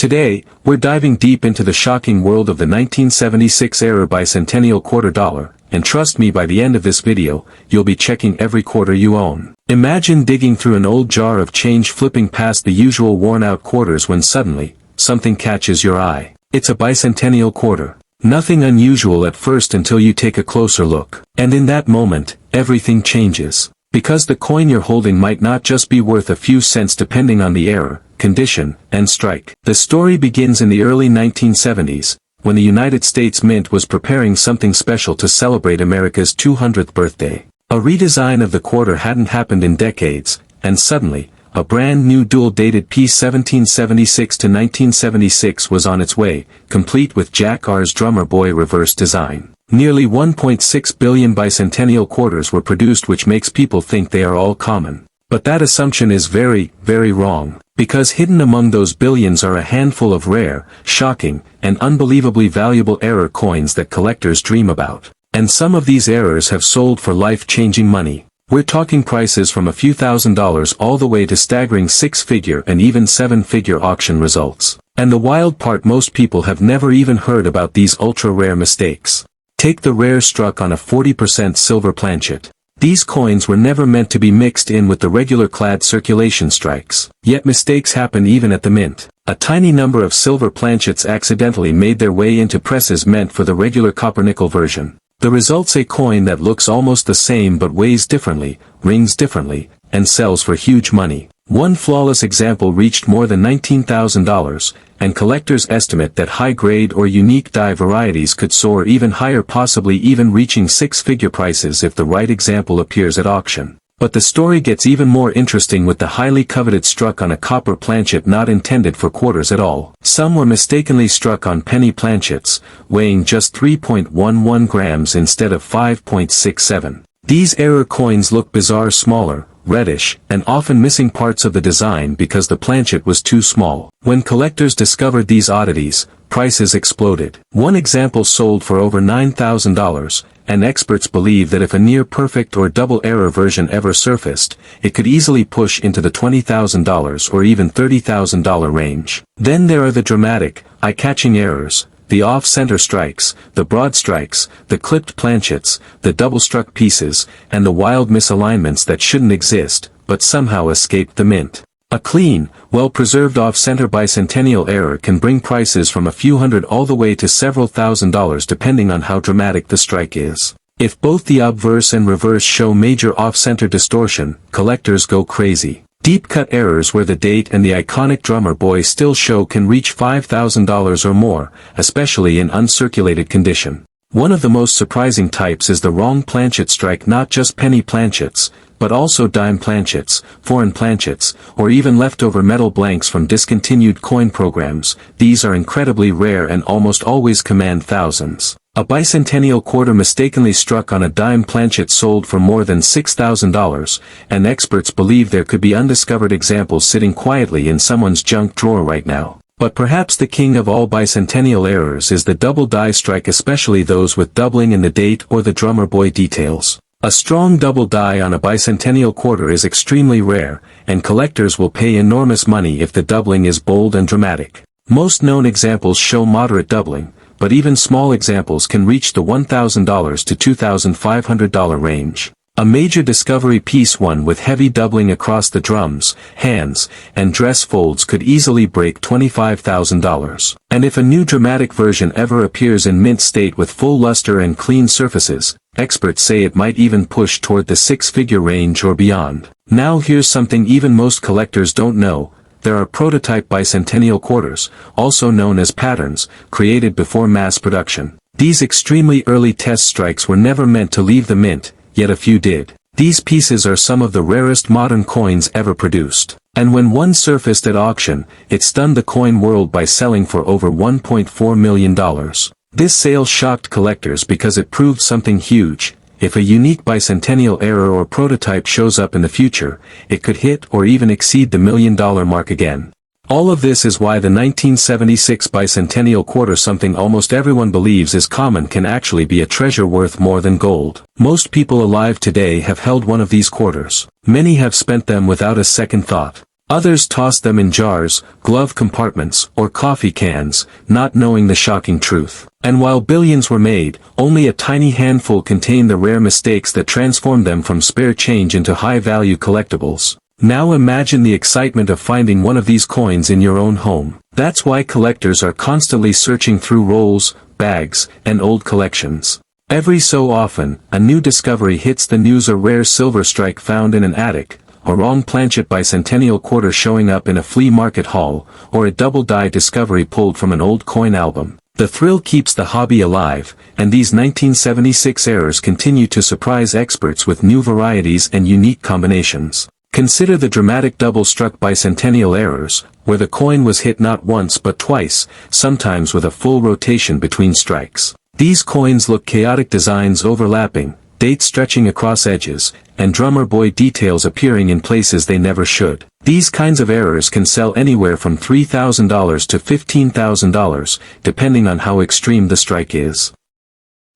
Today, we're diving deep into the shocking world of the 1976-era bicentennial quarter dollar, and trust me, by the end of this video, you'll be checking every quarter you own. Imagine digging through an old jar of change, flipping past the usual worn-out quarters when suddenly, something catches your eye. It's a bicentennial quarter. Nothing unusual at first until you take a closer look. And in that moment, everything changes. Because the coin you're holding might not just be worth a few cents depending on the era, condition, and strike. The story begins in the early 1970s, when the United States Mint was preparing something special to celebrate America's 200th birthday. A redesign of the quarter hadn't happened in decades, and suddenly, a brand new dual-dated piece 1776 to 1976 was on its way, complete with Jack R's Drummer Boy reverse design. Nearly 1.6 billion bicentennial quarters were produced, which makes people think they are all common. But that assumption is very, very wrong, because hidden among those billions are a handful of rare, shocking, and unbelievably valuable error coins that collectors dream about. And some of these errors have sold for life-changing money. We're talking prices from a few $1,000s all the way to staggering six-figure and even seven-figure auction results. And the wild part, most people have never even heard about these ultra-rare mistakes. Take the rare struck on a 40% silver planchet. These coins were never meant to be mixed in with the regular clad circulation strikes. Yet mistakes happen even at the mint. A tiny number of silver planchets accidentally made their way into presses meant for the regular copper-nickel version. The result's a coin that looks almost the same but weighs differently, rings differently, and sells for huge money. One flawless example reached more than $19,000, and collectors estimate that high-grade or unique die varieties could soar even higher, possibly even reaching six-figure prices if the right example appears at auction. But the story gets even more interesting with the highly coveted struck on a copper planchet not intended for quarters at all. Some were mistakenly struck on penny planchets, weighing just 3.11 grams instead of 5.67. These error coins look bizarre, smaller, reddish, and often missing parts of the design because the planchet was too small. When collectors discovered these oddities, prices exploded. One example sold for over $9,000, and experts believe that if a near-perfect or double-error version ever surfaced, it could easily push into the $20,000 or even $30,000 range. Then there are the dramatic, eye-catching errors. The off-center strikes, the broad strikes, the clipped planchets, the double-struck pieces, and the wild misalignments that shouldn't exist, but somehow escaped the mint. A clean, well-preserved off-center bicentennial error can bring prices from a few hundred all the way to several $1,000s depending on how dramatic the strike is. If both the obverse and reverse show major off-center distortion, collectors go crazy. Deep-cut errors where the date and the iconic Drummer Boy still show can reach $5,000 or more, especially in uncirculated condition. One of the most surprising types is the wrong planchet strike, not just penny planchets, but also dime planchets, foreign planchets, or even leftover metal blanks from discontinued coin programs. These are incredibly rare and almost always command thousands. A bicentennial quarter mistakenly struck on a dime planchet sold for more than $6,000, and experts believe there could be undiscovered examples sitting quietly in someone's junk drawer right now. But perhaps the king of all bicentennial errors is the double die strike, especially those with doubling in the date or the Drummer Boy details. A strong double die on a bicentennial quarter is extremely rare, and collectors will pay enormous money if the doubling is bold and dramatic. Most known examples show moderate doubling, but even small examples can reach the $1,000 to $2,500 range. A major discovery piece, one with heavy doubling across the drums, hands, and dress folds, could easily break $25,000. And if a new dramatic version ever appears in mint state with full luster and clean surfaces, experts say it might even push toward the six-figure range or beyond. Now here's something even most collectors don't know. There are prototype bicentennial quarters, also known as patterns, created before mass production. These extremely early test strikes were never meant to leave the mint, yet a few did. These pieces are some of the rarest modern coins ever produced. And when one surfaced at auction, it stunned the coin world by selling for over $1.4 million. This sale shocked collectors because it proved something huge. If a unique bicentennial error or prototype shows up in the future, it could hit or even exceed the $1 million mark again. All of this is why the 1976 bicentennial quarter, something almost everyone believes is common, can actually be a treasure worth more than gold. Most people alive today have held one of these quarters. Many have spent them without a second thought. Others toss them in jars, glove compartments, or coffee cans, not knowing the shocking truth. And while billions were made, only a tiny handful contain the rare mistakes that transform them from spare change into high-value collectibles. Now imagine the excitement of finding one of these coins in your own home. That's why collectors are constantly searching through rolls, bags, and old collections. Every so often, a new discovery hits the news: a rare silver strike found in an attic, a wrong Planchet bicentennial quarter showing up in a flea market haul, or a double-die discovery pulled from an old coin album. The thrill keeps the hobby alive, and these 1976 errors continue to surprise experts with new varieties and unique combinations. Consider the dramatic double-struck bicentennial errors, where the coin was hit not once but twice, sometimes with a full rotation between strikes. These coins look chaotic: designs overlapping, dates stretching across edges, and drummer boy details appearing in places they never should. These kinds of errors can sell anywhere from $3,000 to $15,000, depending on how extreme the strike is.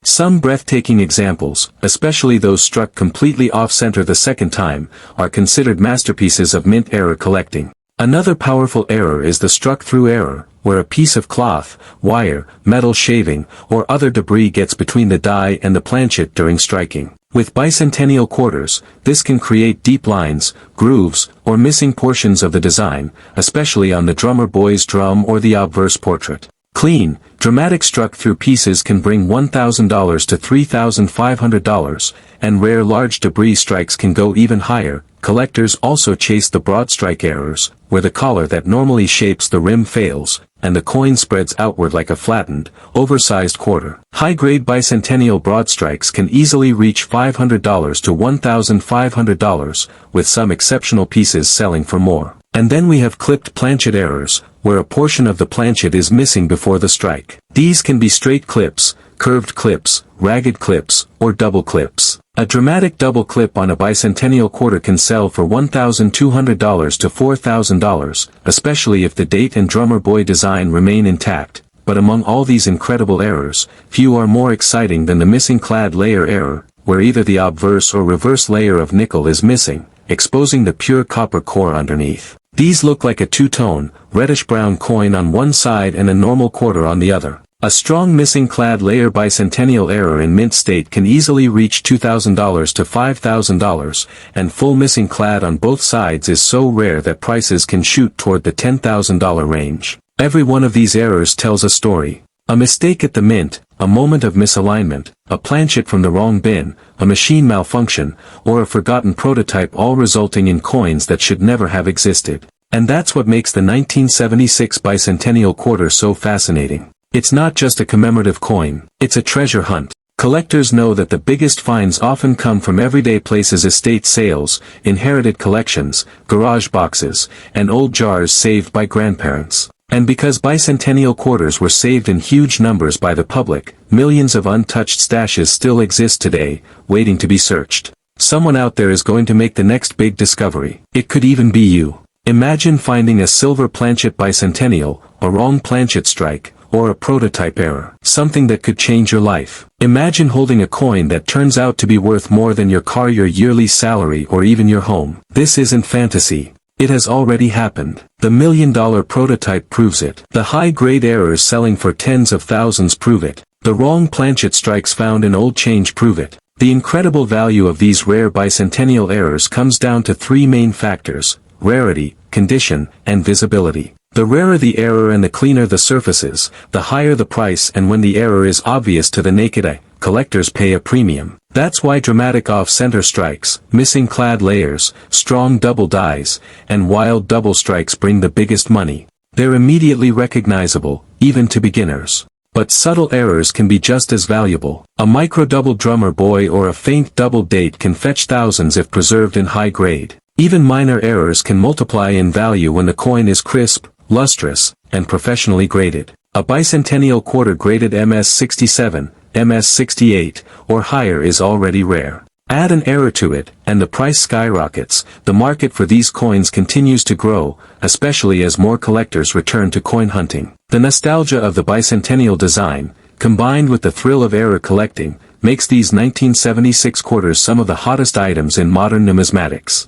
Some breathtaking examples, especially those struck completely off-center the second time, are considered masterpieces of mint error collecting. Another powerful error is the struck-through error, where a piece of cloth, wire, metal shaving, or other debris gets between the die and the planchet during striking. With bicentennial quarters, this can create deep lines, grooves, or missing portions of the design, especially on the drummer boy's drum or the obverse portrait. Clean, dramatic struck-through pieces can bring $1,000 to $3,500, and rare large debris strikes can go even higher. Collectors also chase the broad strike errors, where the collar that normally shapes the rim fails, and the coin spreads outward like a flattened, oversized quarter. High-grade bicentennial broad strikes can easily reach $500 to $1,500, with some exceptional pieces selling for more. And then we have clipped planchet errors, where a portion of the planchet is missing before the strike. These can be straight clips, curved clips, ragged clips, or double clips. A dramatic double clip on a bicentennial quarter can sell for $1,200 to $4,000, especially if the date and drummer boy design remain intact. But among all these incredible errors, few are more exciting than the missing clad layer error, where either the obverse or reverse layer of nickel is missing, exposing the pure copper core underneath. These look like a two-tone, reddish-brown coin on one side and a normal quarter on the other. A strong missing clad layer bicentennial error in mint state can easily reach $2,000 to $5,000, and full missing clad on both sides is so rare that prices can shoot toward the $10,000 range. Every one of these errors tells a story. A mistake at the mint, a moment of misalignment, a planchet from the wrong bin, a machine malfunction, or a forgotten prototype, all resulting in coins that should never have existed. And that's what makes the 1976 bicentennial quarter so fascinating. It's not just a commemorative coin, it's a treasure hunt. Collectors know that the biggest finds often come from everyday places: estate sales, inherited collections, garage boxes, and old jars saved by grandparents. And because bicentennial quarters were saved in huge numbers by the public, millions of untouched stashes still exist today, waiting to be searched. Someone out there is going to make the next big discovery. It could even be you. Imagine finding a silver planchet bicentennial, a wrong planchet strike, or a prototype error. Something that could change your life. Imagine holding a coin that turns out to be worth more than your car, your yearly salary, or even your home. This isn't fantasy. It has already happened. The $1 million prototype proves it. The high-grade errors selling for tens of thousands prove it. The wrong planchet strikes found in old change prove it. The incredible value of these rare bicentennial errors comes down to three main factors: rarity, condition, and visibility. The rarer the error and the cleaner the surfaces, the higher the price, and when the error is obvious to the naked eye, collectors pay a premium. That's why dramatic off-center strikes, missing clad layers, strong double dies, and wild double strikes bring the biggest money. They're immediately recognizable, even to beginners. But subtle errors can be just as valuable. A micro-double drummer boy or a faint double date can fetch thousands if preserved in high grade. Even minor errors can multiply in value when the coin is crisp, lustrous, and professionally graded. A bicentennial quarter graded MS67, MS68, or higher is already rare. Add an error to it, and the price skyrockets. The market for these coins continues to grow, especially as more collectors return to coin hunting. The nostalgia of the bicentennial design, combined with the thrill of error collecting, makes these 1976 quarters some of the hottest items in modern numismatics.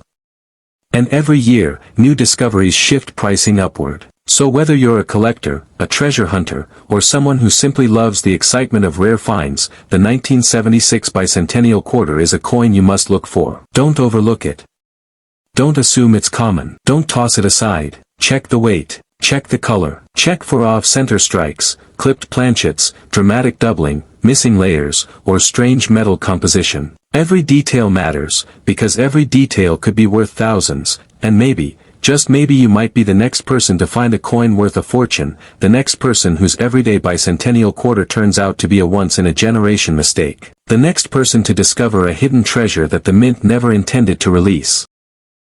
And every year, new discoveries shift pricing upward. So whether you're a collector, a treasure hunter, or someone who simply loves the excitement of rare finds, the 1976 Bicentennial quarter is a coin you must look for. Don't overlook it. Don't assume it's common. Don't toss it aside. Check the weight. Check the color. Check for off-center strikes, clipped planchets, dramatic doubling, missing layers, or strange metal composition. Every detail matters, because every detail could be worth thousands, and maybe, just maybe you might be the next person to find a coin worth a fortune, the next person whose everyday bicentennial quarter turns out to be a once-in-a-generation mistake. The next person to discover a hidden treasure that the mint never intended to release.